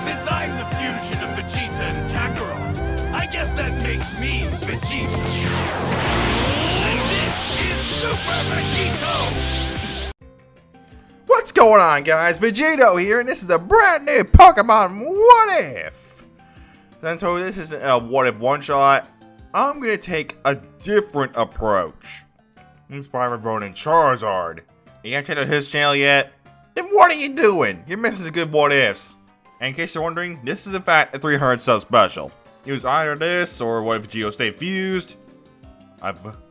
Since I'm the fusion of Vegeta and Kakarot, I guess that makes me Vegito. And this is Super Vegito! What's going on, guys? Vegito here, and this is a brand new Pokemon What If! Since this isn't a What If one-shot, I'm gonna take a different approach. Inspired by Ronin Charizard. You haven't checked out his channel yet? Then what are you doing? You're missing some good What Ifs. And in case you're wondering, this is in fact a 300 sub special. It was either this or What If Vegito stayed fused.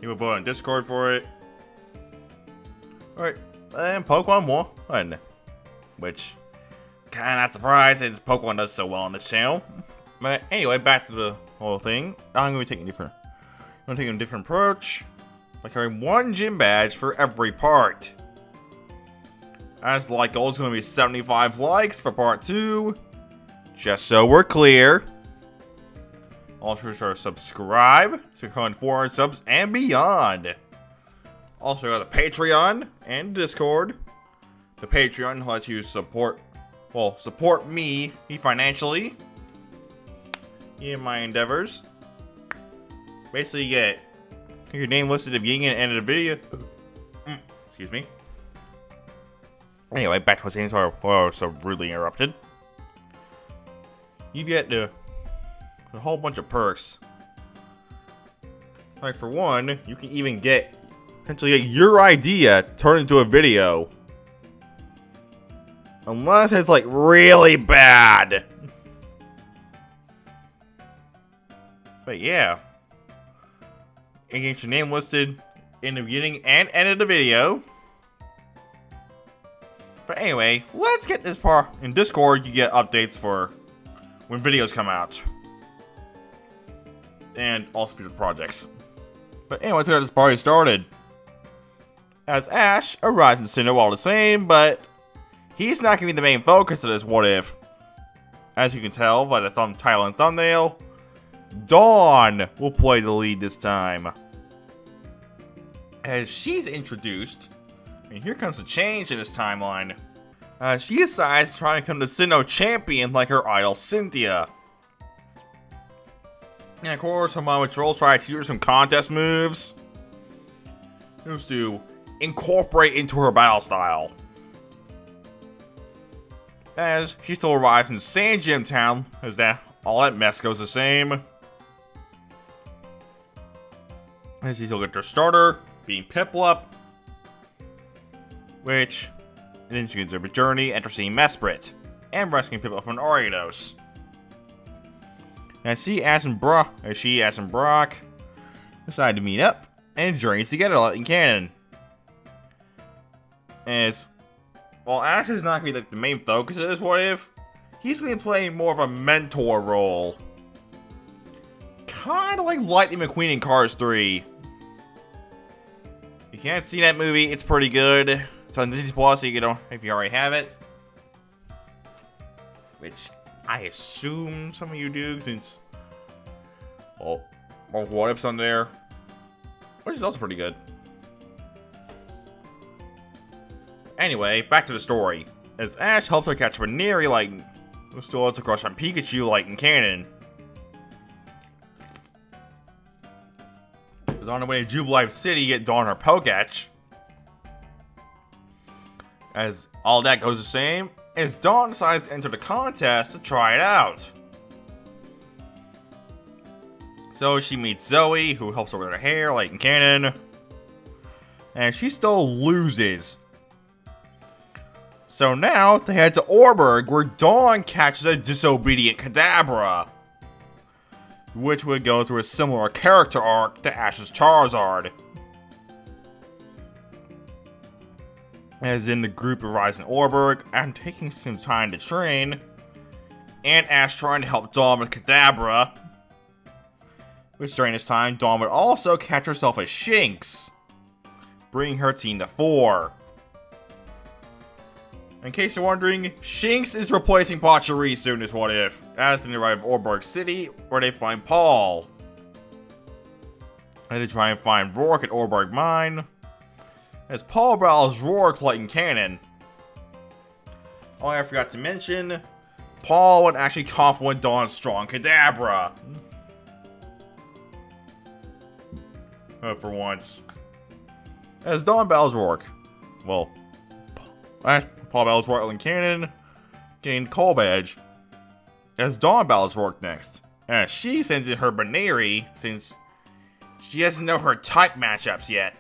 You will vote on Discord for it. Alright, and Pokemon 1. Which, kinda not surprised since Pokemon does so well on this channel. But anyway, back to the whole thing. I'm gonna be taking a different approach by carrying one gym badge for every part. As the like goal is going to be 75 likes for part 2. Just so we're clear. Also sure to subscribe so you can 400 subs and beyond. Also got the Patreon and Discord. The Patreon lets you support me financially in my endeavors. Basically you get your name listed at the beginning and end of the video. Excuse me. Anyway, back to what I was saying, sorry I was so rudely interrupted. You get a whole bunch of perks. Like for one, you can even potentially get your idea turned into a video. Unless it's like really bad. But yeah. You get your name listed in the beginning and end of the video. But anyway, let's get this part. In Discord, you get updates for when videos come out. And also future projects. But anyway, let's get this party started. As Ash arrives in Sinnoh all the same, but he's not going to be the main focus of this What If. As you can tell by the title and thumbnail, Dawn will play the lead this time. As she's introduced, and here comes a change in this timeline. She decides to try to come to Sinnoh Champion like her idol Cynthia. And of course, her mom trolls try to teach her some contest moves. Just to incorporate into her battle style. As she still arrives in Sand Gym Town, as all that mess goes the same. As she still gets her starter, being Piplup. And then she gets her journey, enter seeing Mesprit, and rescuing people from Ariados. As Ash and Brock decide to meet up and journey together like in canon. While Ash is not going to be like the main focus of this What If, he's going to be playing more of a mentor role. Kind of like Lightning McQueen in Cars 3. If you can't see that movie, it's pretty good. It's on Disney Plus, so you can, if you already have it. Which I assume some of you do, since What If's on there, which is also pretty good. Anyway, back to the story. As Ash helps her catch Baneri, who still has a crush on Pikachu, like in canon. Is on her way to Jubilife City to get Dawn her Poketch. As all that goes the same, as Dawn decides to enter the contest to try it out. So she meets Zoe, who helps her with her hair, like in canon. And she still loses. So now, they head to Orberg, where Dawn catches a disobedient Kadabra. Which would go through a similar character arc to Ash's Charizard. As in the group arrives in Orberg, and taking some time to train, and Ash trying to help Dawn with Kadabra. Which during this time, Dawn would also catch herself a Shinx, bringing her team to 4. In case you're wondering, Shinx is replacing Pachirisu in this What If, as they arrive at Orberg City, where they find Paul. And they try and find Rourke at Orberg Mine, as Paul battles Rourke like in canon. Oh, I forgot to mention, Paul would actually compliment Dawn's strong Kadabra. For once. As Dawn battles Rourke. Well, Paul battles Rourke and Cannon. Gained Call Badge. As Dawn battles Rourke next. As she sends in her Baneri since she doesn't know her type matchups yet.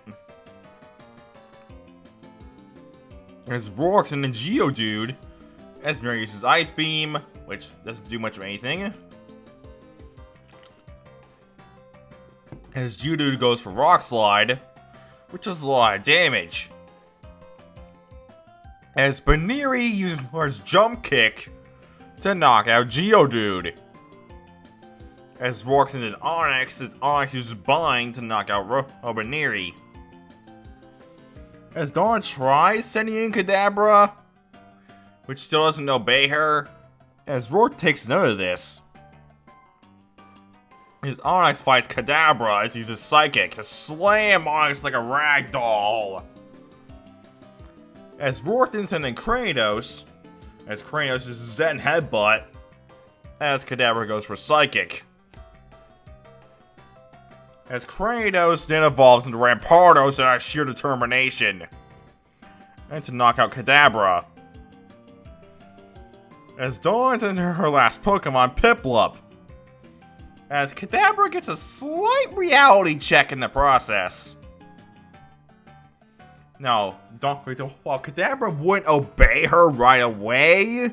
As Rourke's in the Geodude. As Mary uses Ice Beam, which doesn't do much of anything. As Geodude goes for Rock Slide, which does a lot of damage. As Baneri uses her Jump Kick to knock out Geodude. As Rourke's in an Onix, as Onix uses Bind to knock out Baneri. As Dawn tries sending in Kadabra, which still doesn't obey her, as Rourke takes note of this. As Onix fights Kadabra as he uses Psychic to slam Onix like a ragdoll. As Rourke then sends in Kratos, as Kratos uses Zen Headbutt, as Kadabra goes for Psychic. As Kratos then evolves into Rampardos and has sheer determination. And to knock out Kadabra. As Dawn's into her last Pokemon, Piplup. As Kadabra gets a slight reality check in the process. Now, while Kadabra wouldn't obey her right away,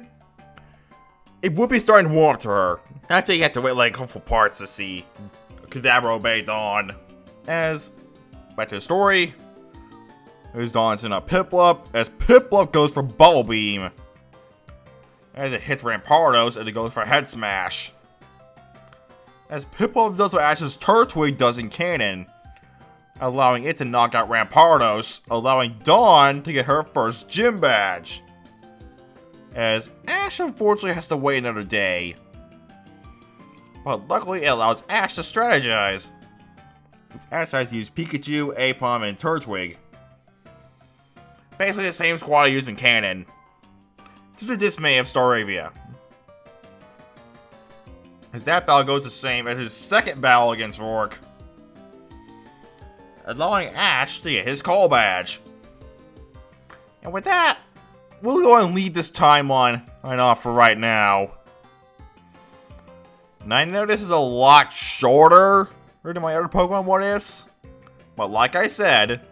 it would be starting to warm up to her. I'd say you have to wait like a couple parts to see Kadabra obey Dawn. As, back to the story, there's Dawn's in a Piplup, as Piplup goes for Bubble Beam. As it hits Rampardos, and it goes for Head Smash. As Piplup does what Ash's Turtwig does in Canon, allowing it to knock out Rampardos, allowing Dawn to get her first gym badge. As Ash unfortunately has to wait another day. But luckily it allows Ash to strategize. As Ash tries to use Pikachu, Aipom, and Turtwig. Basically the same squad I used in Canon. To the dismay of Staravia. As that battle goes the same as his second battle against Rourke. Allowing Ash to get his Call Badge. And with that, we'll go and leave this timeline off for right now. And I know this is a lot shorter than my other Pokemon What Ifs. But like I said,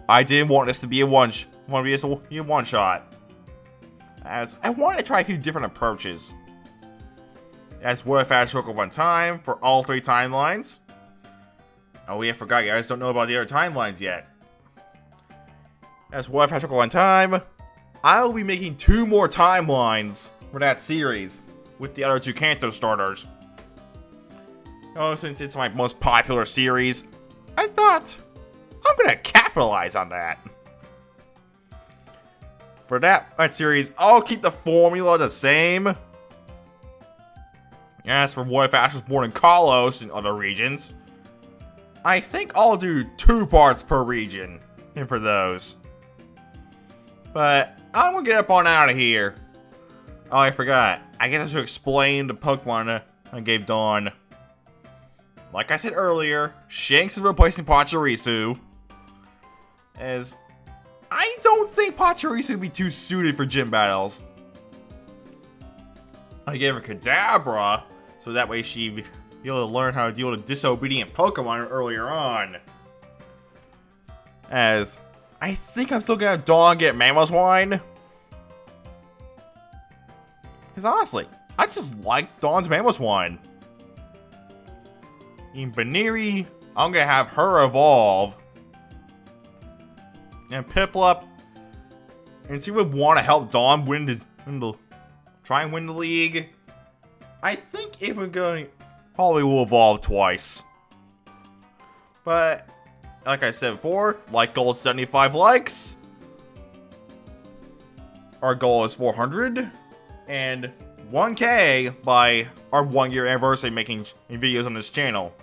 I didn't want this to be a one-shot. As I wanted to try a few different approaches. As What If Ash took one time for all 3 timelines. Oh yeah, I forgot, you guys don't know about the other timelines yet. As What If Ash took one time, I'll be making 2 more timelines for that series with the other 2 Kanto starters. Oh, since it's my most popular series, I thought I'm gonna capitalize on that. For that series, I'll keep the formula the same. As for What If Ash was born in Kalos in other regions, I think I'll do 2 parts per region for those. But I'm gonna get up on out of here. Oh, I forgot. I guess I should explain the Pokemon I gave Dawn. Like I said earlier, Shanks is replacing Pachirisu. As I don't think Pachirisu would be too suited for gym battles. I gave her Kadabra, so that way she'd be able to learn how to deal with a disobedient Pokemon earlier on. As I think I'm still gonna have Dawn get Mamoswine. Because honestly, I just like Dawn's Mamoswine. In Baneri, I'm gonna have her evolve. And Piplup. And she would want to help Dawn try and win the league. I think if we're going, probably will evolve twice. But, like I said before, like goal is 75 likes. Our goal is 400. And 1K by our 1-year anniversary making videos on this channel.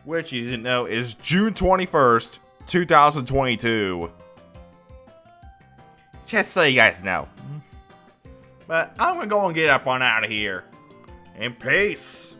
Which you didn't know is June 21st, 2022. Just so you guys know. But I'm gonna go and get up on out of here. And peace.